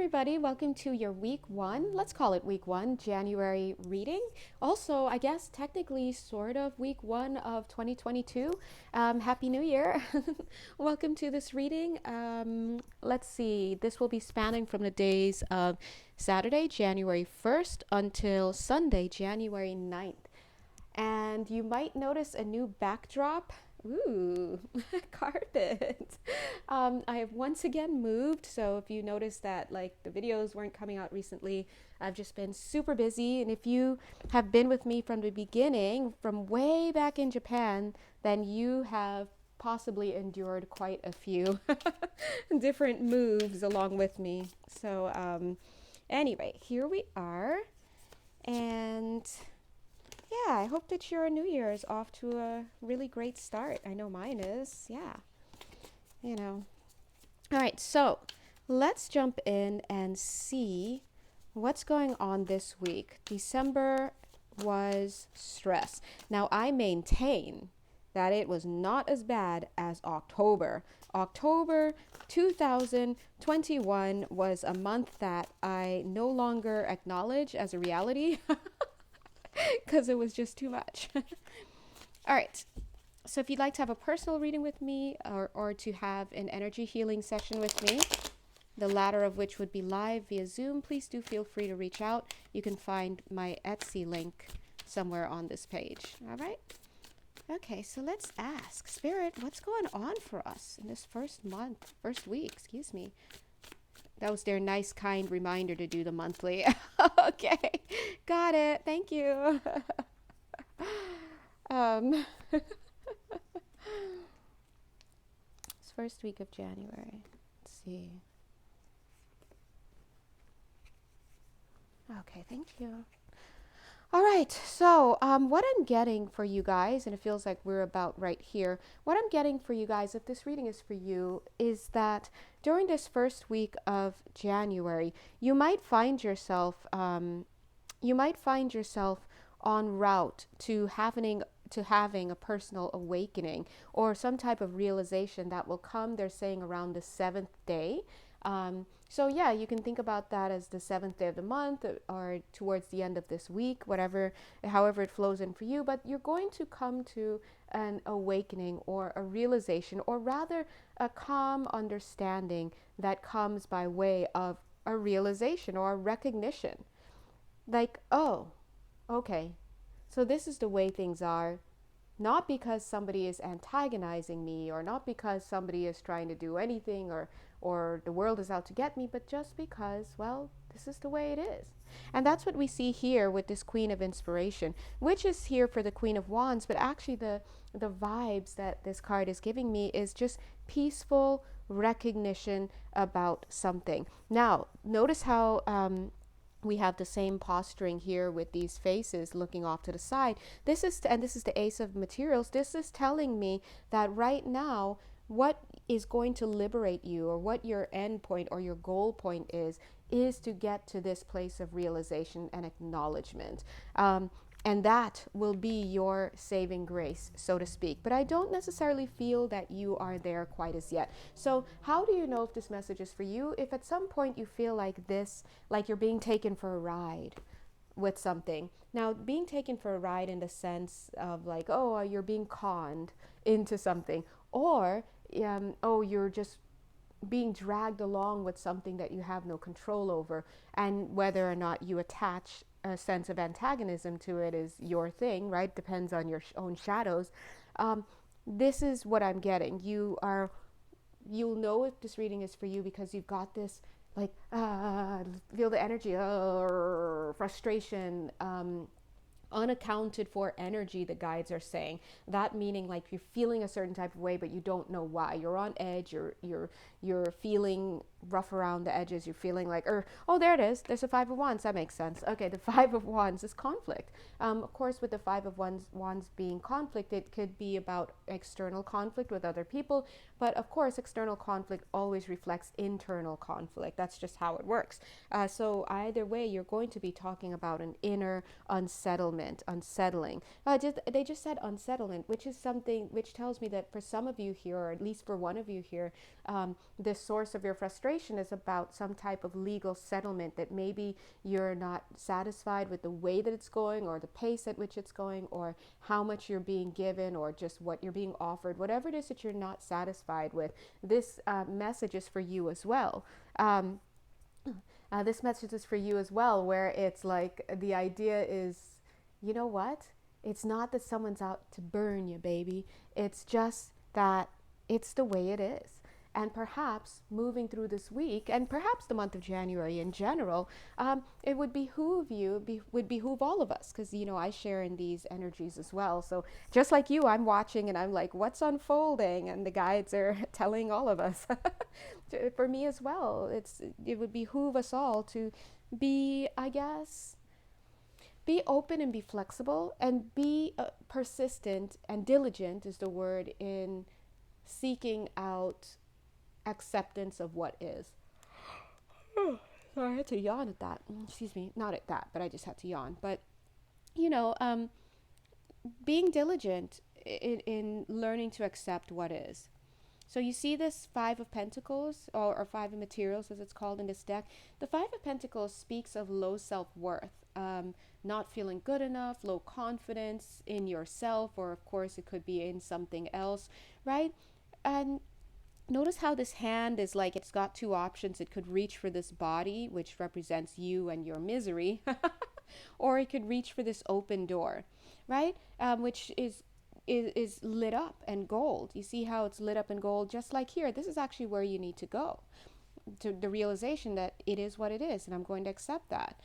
everybody. Welcome to your week one. Let's call it week one, January reading. Also, I guess technically, sort of week one of 2022. Happy New Year. Welcome to this reading. Let's see, this will be spanning from the days of Saturday, January 1st until Sunday, January 9th. And you might notice a new backdrop. Ooh, carpet. I have once again moved. So if you notice that like the videos weren't coming out recently, I've just been super busy. And if you have been with me from the beginning, from way back in Japan, then you have possibly endured quite a few different moves along with me. So anyway, here we are. And yeah, I hope that your new year is off to a really great start. I know mine is. Yeah. You know. All right, so let's jump in and see what's going on this week. December was stress. Now, I maintain that it was not as bad as October. October 2021 was a month that I no longer acknowledge as a reality. Because it was just too much. All right. So if you'd like to have a personal reading with me or to have an energy healing session with me, the latter of which would be live via Zoom, please do feel free to reach out. You can find my Etsy link somewhere on this page. All right. Okay, so let's ask Spirit, what's going on for us in this first week, excuse me. That was their nice, kind reminder to do the monthly. Okay, got it. Thank you. It's first week of January. Let's see. Okay, thank you. All right, so what I'm getting for you guys, and it feels like we're about right here, what I'm getting for you guys, if this reading is for you, is that during this first week of January, you might find yourself en route to having a personal awakening or some type of realization that will come, they're saying, around the seventh day. So yeah, you can think about that as the seventh day of the month or towards the end of this week, however it flows in for you. But you're going to come to an awakening or a realization, or rather a calm understanding that comes by way of a realization or a recognition. Like, oh, okay, so this is the way things are. Not because somebody is antagonizing me, or not because somebody is trying to do anything, or the world is out to get me, but just because, well, this is the way it is. And that's what we see here with this Queen of Inspiration, which is here for the Queen of Wands, but actually the vibes that this card is giving me is just peaceful recognition about something. Now, notice how we have the same posturing here with these faces looking off to the side. This is the Ace of Materials. This is telling me that right now, what is going to liberate you, or what your end point or your goal point is to get to this place of realization and acknowledgement. And that will be your saving grace, so to speak. But I don't necessarily feel that you are there quite as yet. So how do you know if this message is for you? If at some point you feel like this, like you're being taken for a ride with something. Now, being taken for a ride in the sense of like, oh, you're being conned into something, or oh, you're just being dragged along with something that you have no control over, and whether or not you attach a sense of antagonism to it is your thing, right? Depends on your own shadows. This is what I'm getting. You'll know if this reading is for you because you've got this like feel the energy, frustration, unaccounted for energy, the guides are saying. That meaning like you're feeling a certain type of way, but you don't know why. You're on edge, you're feeling rough around the edges, you're feeling like, oh, there it is, there's a Five of Wands, that makes sense. Okay, the Five of Wands is conflict. Of course, with the Five of Wands being conflict, it could be about external conflict with other people, but of course, external conflict always reflects internal conflict. That's just how it works. So either way, you're going to be talking about an inner unsettling. They just said unsettlement, which is something which tells me that for some of you here, or at least for one of you here, the source of your frustration situation is about some type of legal settlement that maybe you're not satisfied with the way that it's going, or the pace at which it's going, or how much you're being given, or just what you're being offered, whatever it is that you're not satisfied with, this message is for you as well. Um, this message is for you as well, where it's like the idea is, you know what? It's not that someone's out to burn you, baby. It's just that it's the way it is. And perhaps moving through this week, and perhaps the month of January in general, it would behoove you, would behoove all of us, because, I share in these energies as well. So just like you, I'm watching and I'm like, what's unfolding? And the guides are telling all of us. For me as well, it would behoove us all to be, I guess, be open and be flexible, and be persistent and diligent is the word in seeking out acceptance of what is. Sorry, I had to yawn at that. Excuse me, not at that, but I just had to yawn. But, you know, um, being diligent in learning to accept what is. So you see this Five of Pentacles, or Five of Materials as it's called in this deck. The Five of Pentacles speaks of low self-worth, not feeling good enough, low confidence in yourself, or of course it could be in something else, right? And notice how this hand is like, it's got two options. It could reach for this body, which represents you and your misery, or it could reach for this open door, right? Which is lit up and gold. You see how it's lit up in gold, just like here. This is actually where you need to go, to the realization that it is what it is, and I'm going to accept that.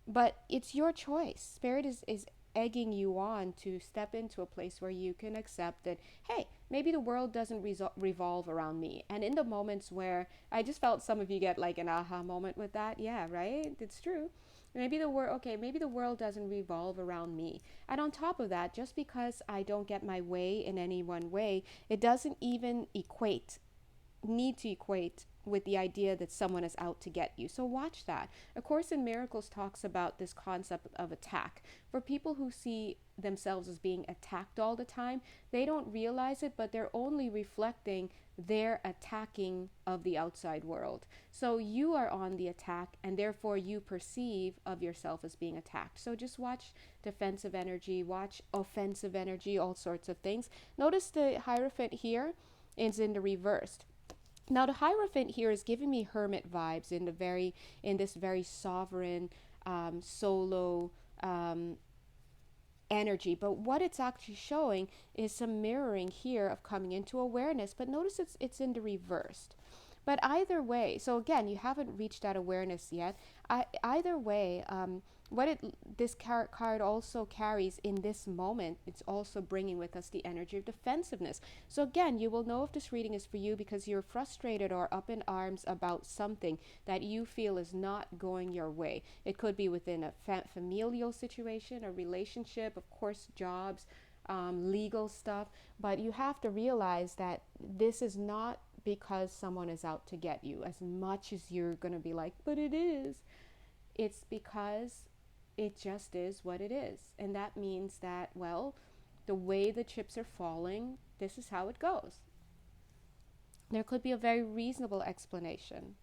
But it's your choice. Spirit is egging you on to step into a place where you can accept that, hey, maybe the world doesn't revolve around me. And in the moments where I just felt some of you get like an aha moment with that, yeah, right? It's true. Maybe the world, okay, maybe the world doesn't revolve around me. And on top of that, just because I don't get my way in any one way, it doesn't even need to equate with the idea that someone is out to get you. So watch that. A Course in Miracles talks about this concept of attack. For people who see themselves as being attacked all the time, they don't realize it, but they're only reflecting their attacking of the outside world. So you are on the attack, and therefore you perceive of yourself as being attacked. So just watch defensive energy, watch offensive energy, all sorts of things. Notice the Hierophant here is in the reversed. Now the Hierophant here is giving me hermit vibes in this very sovereign, solo energy. But what it's actually showing is some mirroring here of coming into awareness. But notice it's in the reversed. But either way, so again, you haven't reached that awareness yet. Either way, this card also carries in this moment, it's also bringing with us the energy of defensiveness. So again, you will know if this reading is for you because you're frustrated or up in arms about something that you feel is not going your way. It could be within a familial situation, a relationship, of course, jobs, legal stuff. But you have to realize that this is not because someone is out to get you, as much as you're going to be like, but it is. It's because it just is what it is. And that means that, well, the way the chips are falling, this is how it goes. There could be a very reasonable explanation.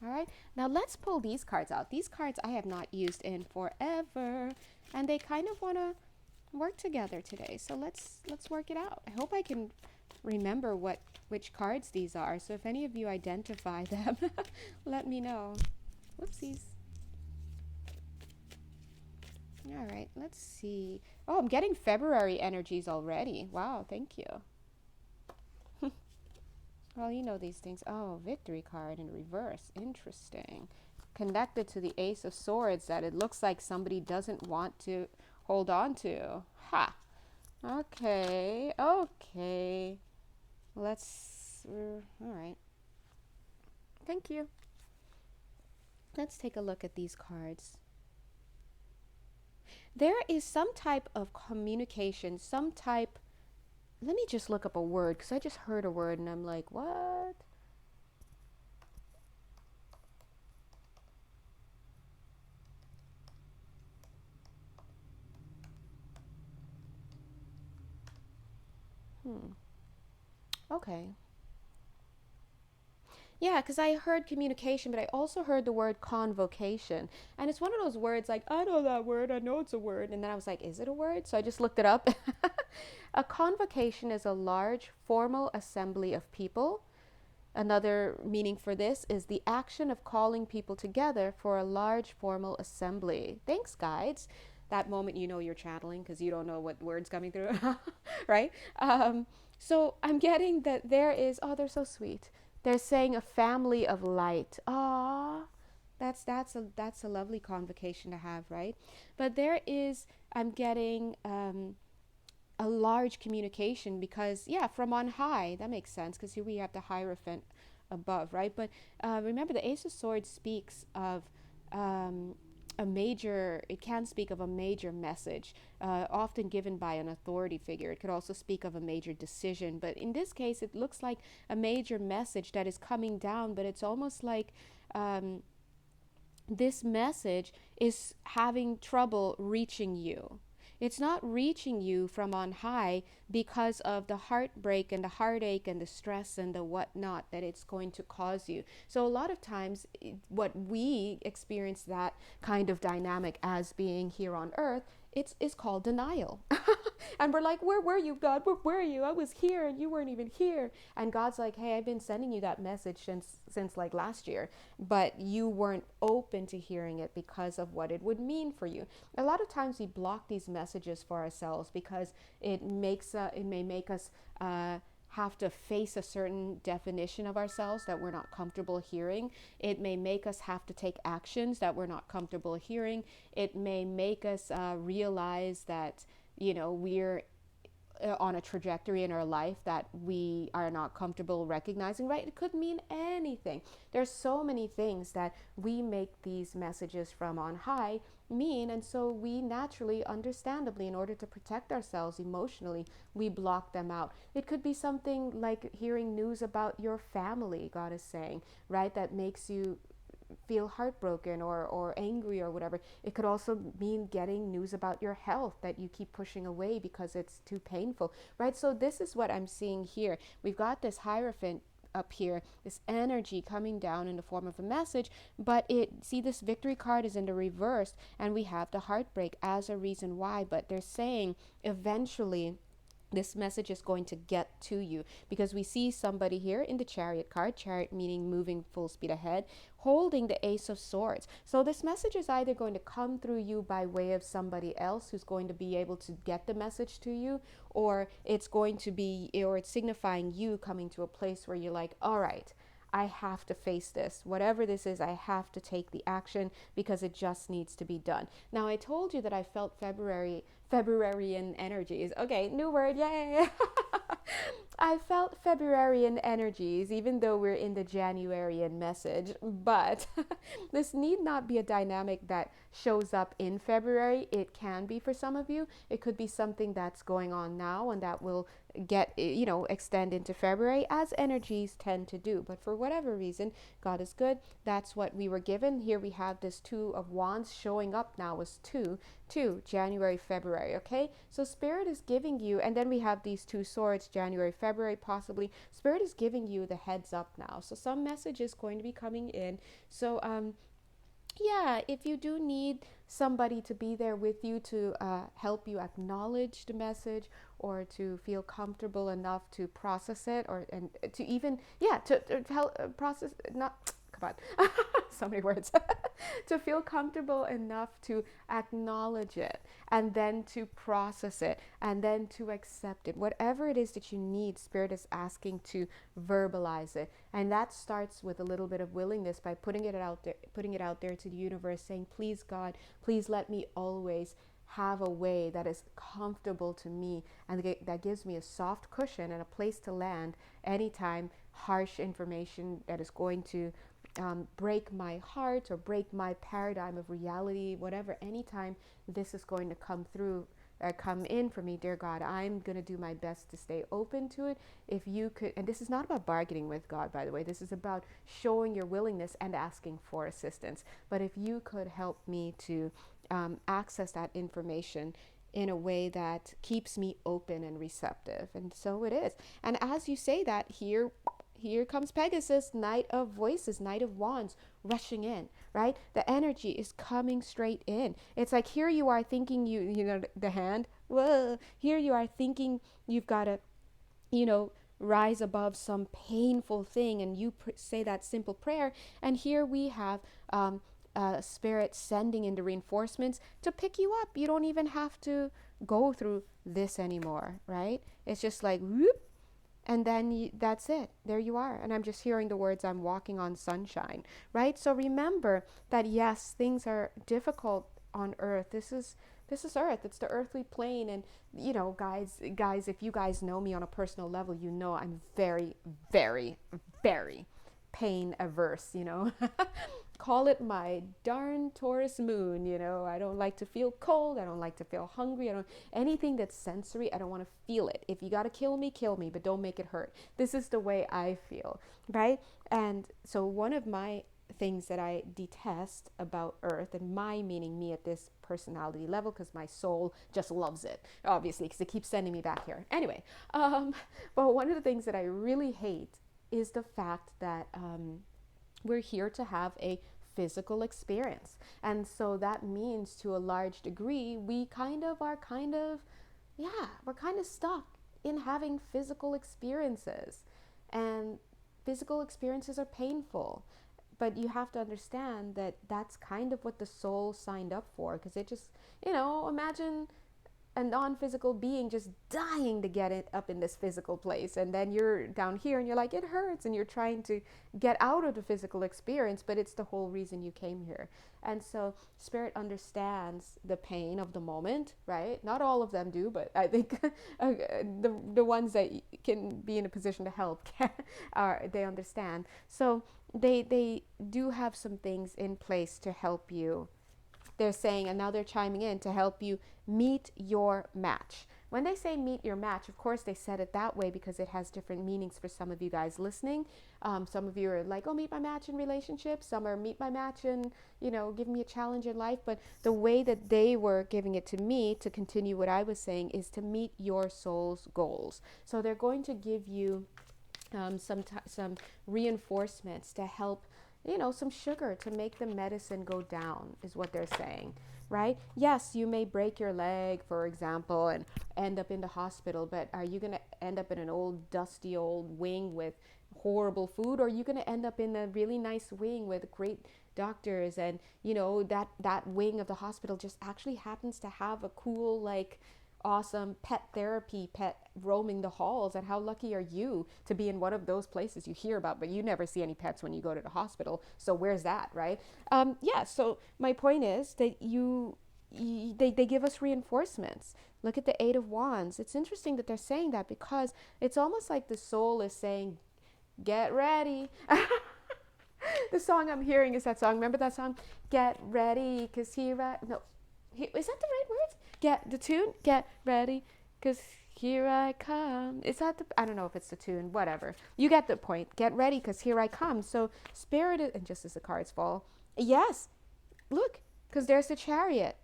All right, now let's pull these cards out. These cards I have not used in forever, and they kind of want to work together today. So let's work it out. I hope I can remember which cards these are. So if any of you identify them, let me know. Whoopsies. All right, let's see. Oh, I'm getting February energies already. Wow, thank you. Well, you know these things. Oh, Victory card in reverse. Interesting. Connected to the Ace of Swords that it looks like somebody doesn't want to hold on to. Ha! Okay, okay. All right. Thank you. Let's take a look at these cards. There is some type of communication, let me just look up a word, because I just heard a word and I'm like, what? Okay. Yeah, because I heard communication, but I also heard the word convocation. And it's one of those words like, I know that word, I know it's a word. And then I was like, is it a word? So I just looked it up. A convocation is a large formal assembly of people. Another meaning for this is the action of calling people together for a large formal assembly. Thanks, guides. That moment you know you're channeling because you don't know what words coming through, right? So I'm getting that there is, oh, they're so sweet. They're saying a family of light. Ah, that's a lovely convocation to have, right? But there is, I'm getting a large communication because, yeah, from on high, that makes sense because here we have the Hierophant above, right? But remember, the Ace of Swords speaks of um, a major, it can speak of a major message, often given by an authority figure. It could also speak of a major decision. But in this case, it looks like a major message that is coming down, but it's almost like um, this message is having trouble reaching you. It's not reaching you from on high because of the heartbreak and the heartache and the stress and the whatnot that it's going to cause you. So, a lot of times, what we experience that kind of dynamic as being here on earth, it's called denial. And we're like, where were you, God? Where were you? I was here and you weren't even here. And God's like, hey, I've been sending you that message since like last year, but you weren't open to hearing it because of what it would mean for you. A lot of times we block these messages for ourselves because it may make us have to face a certain definition of ourselves that we're not comfortable hearing. It may make us have to take actions that we're not comfortable hearing. It may make us realize that, we're on a trajectory in our life that we are not comfortable recognizing, right? It could mean anything. There's so many things that we make these messages from on high mean, and so we naturally, understandably, in order to protect ourselves emotionally, we block them out. It could be something like hearing news about your family, God is saying, right? That makes you feel heartbroken or angry or whatever. It could also mean getting news about your health that you keep pushing away because it's too painful, right? So this is what I'm seeing here. We've got this Hierophant up here, this energy coming down in the form of a message, but this victory card is in the reverse, and we have the heartbreak as a reason why. But they're saying eventually this message is going to get to you, because we see somebody here in the Chariot card, chariot meaning moving full speed ahead, holding the Ace of Swords. So this message is either going to come through you by way of somebody else who's going to be able to get the message to you, or it's signifying you coming to a place where you're like, all right, I have to face this. Whatever this is, I have to take the action because it just needs to be done. Now, I told you that I felt Februaryan energies. Okay, new word, yay! I felt Februaryan energies, even though we're in the Januaryan message. But this need not be a dynamic that shows up in February. It can be for some of you. It could be something that's going on now and that will extend into February, as energies tend to do. But for whatever reason, God is good. That's what we were given. Here we have this Two of Wands showing up now as two, January, February. Okay, so Spirit is giving you, and then we have these two swords, January, February, possibly. Spirit is giving you the heads up now. So some message is going to be coming in. So yeah, if you do need somebody to be there with you to help you acknowledge the message, or to feel comfortable enough to process it, or and to even to help process, not come on, so many words, to feel comfortable enough to acknowledge it, and then to process it, and then to accept it. Whatever it is that you need, Spirit is asking to verbalize it. And that starts with a little bit of willingness by putting it out there to the universe, saying, please, God, please let me always have a way that is comfortable to me, and that gives me a soft cushion and a place to land anytime harsh information that is going to break my heart or break my paradigm of reality, whatever, anytime this is going to come in for me, dear God, I'm going to do my best to stay open to it. If you could, and this is not about bargaining with God, by the way, this is about showing your willingness and asking for assistance. But if you could help me to access that information in a way that keeps me open and receptive. And so it is. And as you say that, here comes Pegasus, Knight of Voices, Knight of Wands, rushing in, right? The energy is coming straight in. It's like here you are thinking you know, the hand, whoa, here you are thinking you've got to, you know, rise above some painful thing, and you say that simple prayer, and here we have spirit sending in the reinforcements to pick you up. You don't even have to go through this anymore, right? It's just like whoop, and then that's it. There you are. And I'm just hearing the words, I'm walking on sunshine, right? So remember that yes, things are difficult on earth. This is earth. It's the earthly plane. And you know, guys, if you guys know me on a personal level, you know I'm very, very, very pain averse, you know. Call it my darn Taurus moon, you know. I don't like to feel cold. I don't like to feel hungry. I don't anything that's sensory. I don't want to feel it. If you got to kill me, but don't make it hurt. This is the way I feel, right? And so one of my things that I detest about earth, and my meaning me at this personality level, because my soul just loves it, obviously, because it keeps sending me back here. Anyway, but one of the things that I really hate is the fact that we're here to have a physical experience. And so that means to a large degree, we we're kind of stuck in having physical experiences. And physical experiences are painful. But you have to understand that that's kind of what the soul signed up for. Because it just, you know, imagine a non-physical being just dying to get it up in this physical place, and then you're down here and you're like, it hurts, and you're trying to get out of the physical experience, but it's the whole reason you came here. And so spirit understands the pain of the moment, right? Not all of them do, but I think the ones that can be in a position to help they understand. So they do have some things in place to help you. They're saying, and now they're chiming in to help you meet your match. When they say meet your match, of course they said it that way because it has different meanings for some of you guys listening. Some of you are like, oh, meet my match in relationships. Some are meet my match and, you know, give me a challenge in life. But the way that they were giving it to me, to continue what I was saying, is to meet your soul's goals. So they're going to give you some reinforcements to help, you know, some sugar to make the medicine go down, is what they're saying, right? Yes, you may break your leg, for example, and end up in the hospital, but are you going to end up in an old dusty old wing with horrible food, or are you going to end up in a really nice wing with great doctors, and you know that wing of the hospital just actually happens to have a cool, like, awesome pet therapy pet roaming the halls? And how lucky are you to be in one of those places you hear about, but you never see any pets when you go to the hospital? So where's that, right? Yeah, so my point is that they give us reinforcements. Look at the Eight of Wands. It's interesting that they're saying that, because it's almost like the soul is saying, get ready. The song I'm hearing is that song. Remember that song? Get ready, because is that the right words? Get the tune? Get ready, because here I come. Is that I don't know if it's the tune, whatever. You get the point. Get ready, because here I come. So spirit is, and just as the cards fall, yes, look, because there's the Chariot.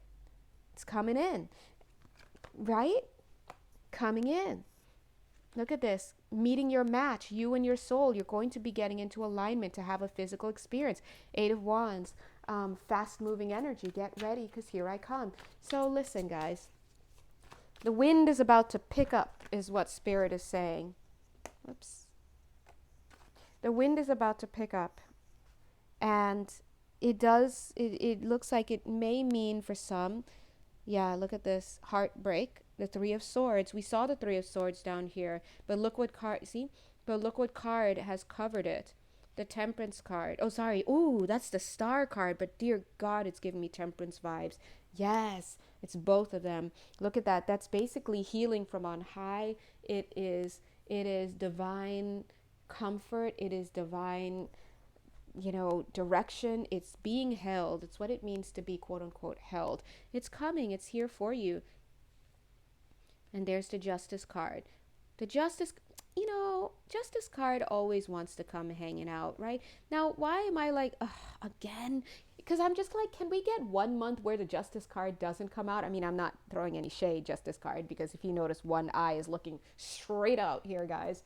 It's coming in, right? Coming in. Look at this. Meeting your match, you and your soul. You're going to be getting into alignment to have a physical experience. Eight of Wands. Fast moving energy. Get ready, because here I come. So listen, guys, the wind is about to pick up, is what spirit is saying. Whoops. The wind is about to pick up, and it looks like it may mean for some, yeah, look at this, heartbreak. The Three of Swords. We saw the Three of Swords down here, but look what card, see? But look what card has covered it. The Temperance card. Oh, sorry. Oh, that's the Star card, but dear God, it's giving me Temperance vibes. Yes, it's both of them. Look at that. That's basically healing from on high. It is divine comfort. It is divine, you know, direction. It's being held. It's what it means to be, quote unquote, held. It's coming. It's here for you. And there's the Justice card. The Justice, you know, Justice card always wants to come hanging out, right? Now, why am I like, again? Because I'm just like, can we get 1 month where the Justice card doesn't come out? I mean, I'm not throwing any shade, Justice card, because if you notice, one eye is looking straight out here, guys.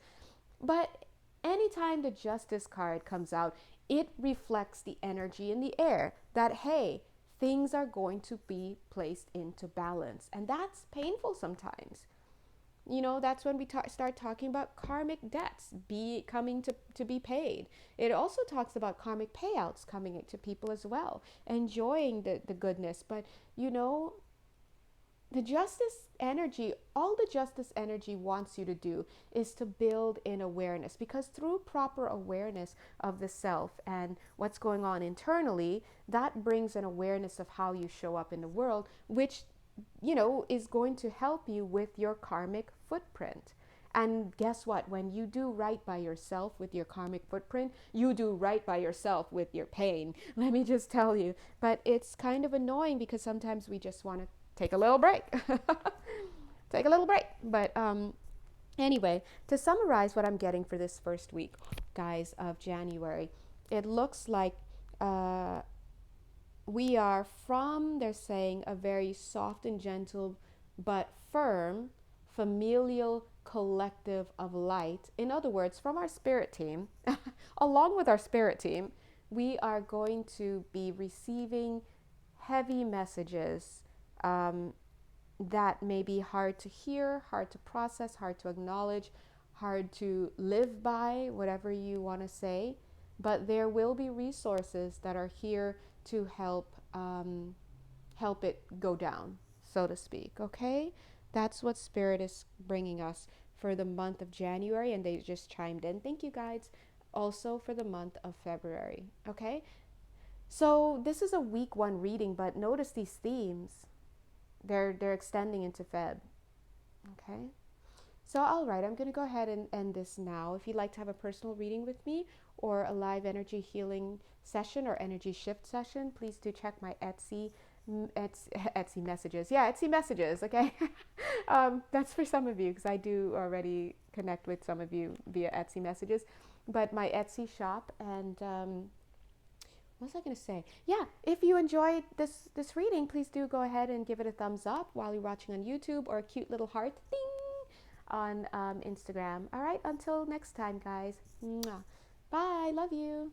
But Anytime the Justice card comes out, it reflects the energy in the air that, hey, things are going to be placed into balance. And that's painful sometimes. That's when we start talking about karmic debts be coming to be paid. It also talks about karmic payouts coming to people as well, enjoying the goodness. But you know the justice energy, all the justice energy wants you to do is to build in awareness, because through proper awareness of the self and what's going on internally, that brings an awareness of how you show up in the world, which is going to help you with your karmic footprint. And guess what? When you do right by yourself with your karmic footprint, you do right by yourself with your pain. Let me just tell you. But it's kind of annoying because sometimes we just want to take a little break. Take a little break. But anyway, to summarize what I'm getting for this first week, guys, of January, it looks like we are from, they're saying, a very soft and gentle but firm familial collective of light. In other words, from our spirit team, along with our spirit team, we are going to be receiving heavy messages that may be hard to hear, hard to process, hard to acknowledge, hard to live by, whatever you want to say. But there will be resources that are here to help it go down, so to speak. Okay, that's what Spirit is bringing us for the month of January, and they just chimed in. Thank you, guys. Also for the month of February. Okay, so this is a week one reading, but notice these themes. They're extending into Feb. Okay. So, all right, I'm going to go ahead and end this now. If you'd like to have a personal reading with me or a live energy healing session or energy shift session, please do check my Etsy messages. Yeah, Etsy messages, okay? That's for some of you because I do already connect with some of you via Etsy messages. But my Etsy shop, and what was I going to say? Yeah, if you enjoyed this reading, please do go ahead and give it a thumbs up while you're watching on YouTube, or a cute little heart, ding, on Instagram. All right, until next time, guys. Mwah. Bye. Love you.